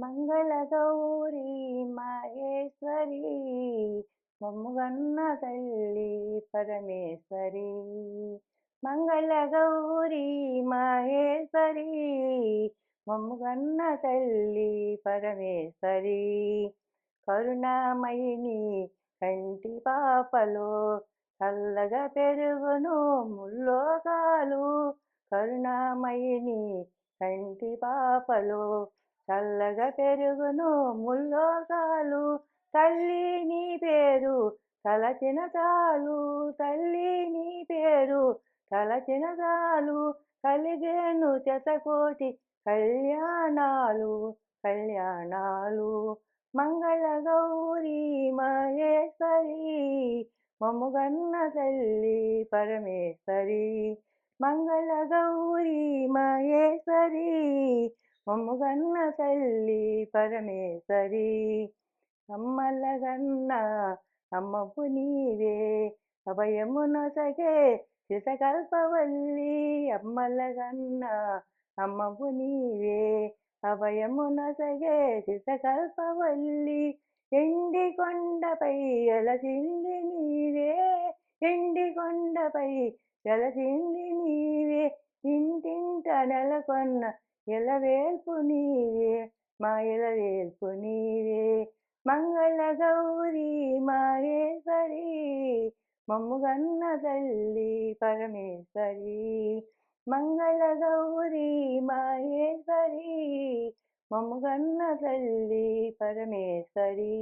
మంగళగౌరీ మహేశ్వరి మమ్ముగన్న తల్లి పరమేశ్వరి. మంగళగౌరీ మహేశ్వరి మమ్ముగన్న తల్లి పరమేశ్వరి. కరుణామయిని కంటి పాపలో చల్లగా పెరుగును ముల్లోకాలు. కరుణామయిని కంటి పాపలో చల్లగా పెరుగును ముల్లోకాలు. తల్లి నీ పేరు తలచిన చాలు, తల్లి నీ పేరు తలచిన చాలు. కలిగేను శతకోటి కళ్యాణాలు కళ్యాణాలు. మంగళగౌరీ మహేశ్వరి మమ్ముగన్న తల్లి పరమేశ్వరి. మంగళగౌరీ మహేశ్వరి మమ్ముగన్న తల్లి పరమేశ్వరి. అమ్మలగన్న అమ్మపు నీవే అభయమునొసగే శితకల్పవల్లి. అమ్మలగన్న అమ్మపు నీవే అభయమునొసగే శితకల్పవల్లి. ఎండి కొండపై ఎలసింది నీవే, ఎండి కొండపై ఎలసింది నీవే. ఇంటింట నెలకొన్న ఎలవేల్పు నీవే, మా ఎలవేల్పు నీవే. మంగళగౌరీ మహేశ్వరి మమ్ముగన్న తల్లి పరమేశ్వరి. మంగళగౌరీ మహేశ్వరి మమ్ముగన్న తల్లి పరమేశ్వరి.